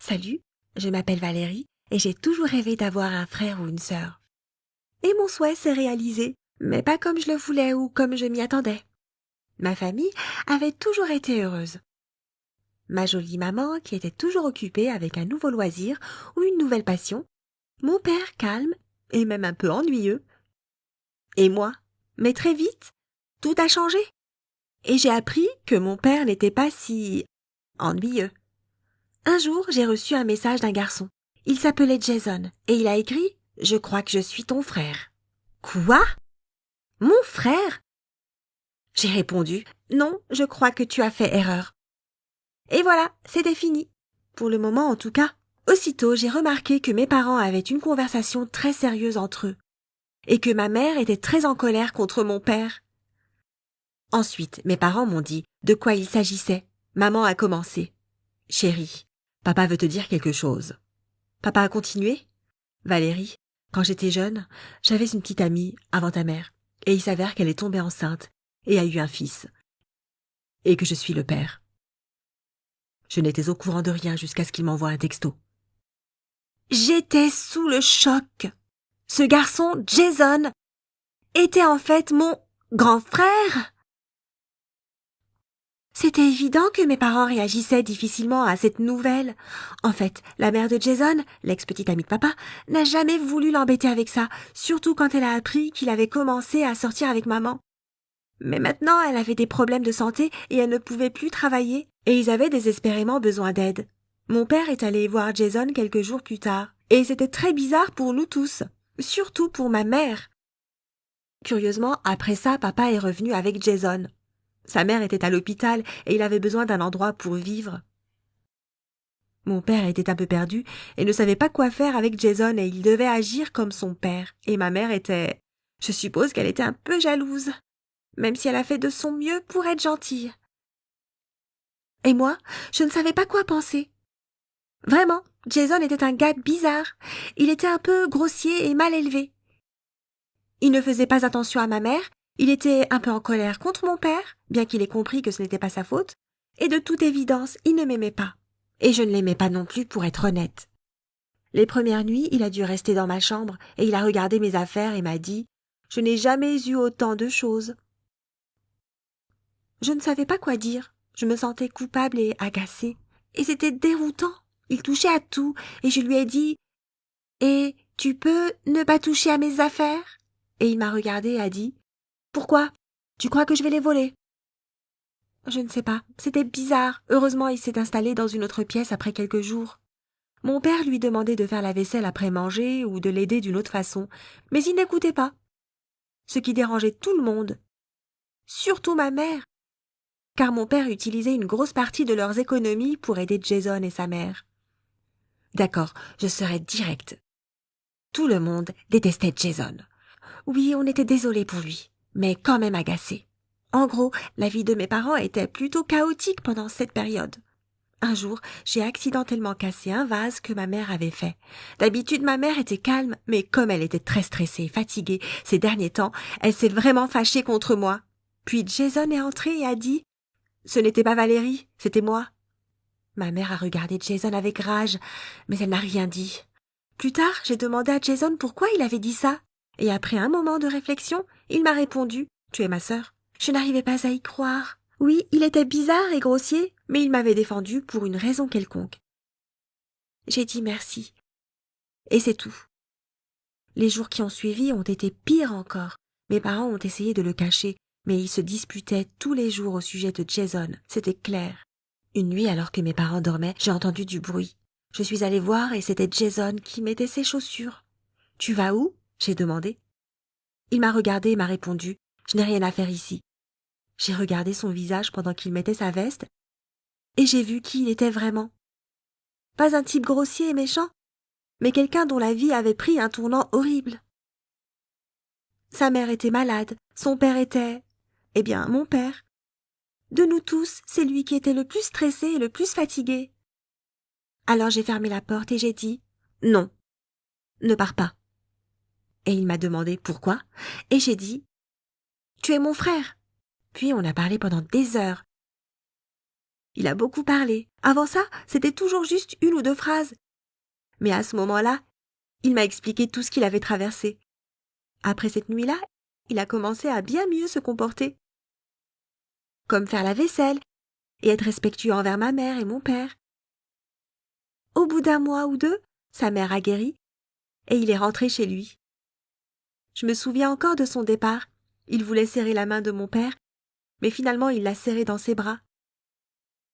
Salut, je m'appelle Valérie et j'ai toujours rêvé d'avoir un frère ou une sœur. Et mon souhait s'est réalisé, mais pas comme je le voulais ou comme je m'y attendais. Ma famille avait toujours été heureuse. Ma jolie maman qui était toujours occupée avec un nouveau loisir ou une nouvelle passion, mon père calme et même un peu ennuyeux. Et moi, mais très vite, tout a changé. Et j'ai appris que mon père n'était pas si ennuyeux. Un jour, j'ai reçu un message d'un garçon. Il s'appelait Jason et il a écrit « Je crois que je suis ton frère ». Quoi? Mon frère? J'ai répondu « Non, je crois que tu as fait erreur ». Et voilà, c'était fini. Pour le moment en tout cas. Aussitôt, j'ai remarqué que mes parents avaient une conversation très sérieuse entre eux et que ma mère était très en colère contre mon père. Ensuite, mes parents m'ont dit de quoi il s'agissait. Maman a commencé. « Chérie, papa veut te dire quelque chose. » Papa a continué. « Valérie, quand j'étais jeune, j'avais une petite amie avant ta mère, et il s'avère qu'elle est tombée enceinte et a eu un fils, et que je suis le père. » Je n'étais au courant de rien jusqu'à ce qu'il m'envoie un texto. J'étais sous le choc. Ce garçon, Jason, était en fait mon grand frère. C'était évident que mes parents réagissaient difficilement à cette nouvelle. En fait, la mère de Jason, l'ex-petite amie de papa, n'a jamais voulu l'embêter avec ça, surtout quand elle a appris qu'il avait commencé à sortir avec maman. Mais maintenant, elle avait des problèmes de santé et elle ne pouvait plus travailler, et ils avaient désespérément besoin d'aide. Mon père est allé voir Jason quelques jours plus tard, et c'était très bizarre pour nous tous, surtout pour ma mère. Curieusement, après ça, papa est revenu avec Jason. Sa mère était à l'hôpital et il avait besoin d'un endroit pour vivre. Mon père était un peu perdu et ne savait pas quoi faire avec Jason et il devait agir comme son père. Et ma mère était... Je suppose qu'elle était un peu jalouse, même si elle a fait de son mieux pour être gentille. Et moi, je ne savais pas quoi penser. Vraiment, Jason était un gars bizarre. Il était un peu grossier et mal élevé. Il ne faisait pas attention à ma mère, il était un peu en colère contre mon père, bien qu'il ait compris que ce n'était pas sa faute, et de toute évidence, il ne m'aimait pas. Et je ne l'aimais pas non plus, pour être honnête. Les premières nuits, il a dû rester dans ma chambre, et il a regardé mes affaires et m'a dit « Je n'ai jamais eu autant de choses ». Je ne savais pas quoi dire, je me sentais coupable et agacée. Et c'était déroutant, il touchait à tout, et je lui ai dit « Et tu peux ne pas toucher à mes affaires ?» Et il m'a regardée et a dit « Pourquoi? Tu crois que je vais les voler ?» Je ne sais pas, c'était bizarre. Heureusement, il s'est installé dans une autre pièce après quelques jours. Mon père lui demandait de faire la vaisselle après manger ou de l'aider d'une autre façon, mais il n'écoutait pas. Ce qui dérangeait tout le monde. Surtout ma mère, car mon père utilisait une grosse partie de leurs économies pour aider Jason et sa mère. D'accord, je serai directe. Tout le monde détestait Jason. Oui, on était désolé pour lui, mais quand même agacé. En gros, la vie de mes parents était plutôt chaotique pendant cette période. Un jour, j'ai accidentellement cassé un vase que ma mère avait fait. D'habitude, ma mère était calme, mais comme elle était très stressée et fatiguée ces derniers temps, elle s'est vraiment fâchée contre moi. Puis Jason est entré et a dit « Ce n'était pas Valérie, c'était moi ». Ma mère a regardé Jason avec rage, mais elle n'a rien dit. Plus tard, j'ai demandé à Jason pourquoi il avait dit ça. Et après un moment de réflexion, il m'a répondu « Tu es ma sœur ». Je n'arrivais pas à y croire. Oui, il était bizarre et grossier, mais il m'avait défendu pour une raison quelconque. J'ai dit merci. Et c'est tout. Les jours qui ont suivi ont été pires encore. Mes parents ont essayé de le cacher, mais ils se disputaient tous les jours au sujet de Jason, c'était clair. Une nuit, alors que mes parents dormaient, j'ai entendu du bruit. Je suis allée voir et c'était Jason qui mettait ses chaussures. « Tu vas où ?» j'ai demandé. Il m'a regardé et m'a répondu « Je n'ai rien à faire ici ». J'ai regardé son visage pendant qu'il mettait sa veste et j'ai vu qui il était vraiment. Pas un type grossier et méchant, mais quelqu'un dont la vie avait pris un tournant horrible. Sa mère était malade, son père était... Eh bien, mon père. De nous tous, c'est lui qui était le plus stressé et le plus fatigué. Alors j'ai fermé la porte et j'ai dit « Non, ne pars pas ». Et il m'a demandé pourquoi, et j'ai dit « Tu es mon frère ». Puis on a parlé pendant des heures. Il a beaucoup parlé. Avant ça, c'était toujours juste 1 ou 2 phrases. Mais à ce moment-là, il m'a expliqué tout ce qu'il avait traversé. Après cette nuit-là, il a commencé à bien mieux se comporter. Comme faire la vaisselle et être respectueux envers ma mère et mon père. Au bout d'1 mois ou 2, sa mère a guéri et il est rentré chez lui. Je me souviens encore de son départ. Il voulait serrer la main de mon père, mais finalement il l'a serré dans ses bras.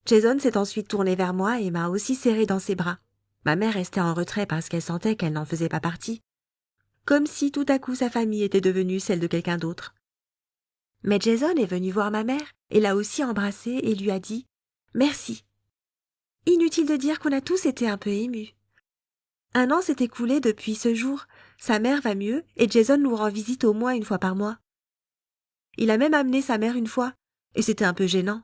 Jason s'est ensuite tourné vers moi et m'a aussi serré dans ses bras. Ma mère restait en retrait parce qu'elle sentait qu'elle n'en faisait pas partie. Comme si tout à coup sa famille était devenue celle de quelqu'un d'autre. Mais Jason est venu voir ma mère et l'a aussi embrassée et lui a dit « Merci ». Inutile de dire qu'on a tous été un peu émus. 1 an s'est écoulé depuis ce jour. Sa mère va mieux et Jason nous rend visite au moins 1 fois par mois. Il a même amené sa mère 1 fois et c'était un peu gênant.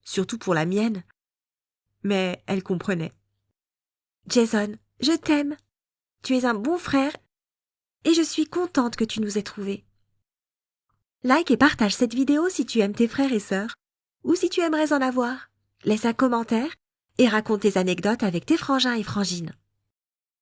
Surtout pour la mienne. Mais elle comprenait. Jason, je t'aime. Tu es un bon frère et je suis contente que tu nous aies trouvés. Like et partage cette vidéo si tu aimes tes frères et sœurs ou si tu aimerais en avoir. Laisse un commentaire et raconte tes anecdotes avec tes frangins et frangines.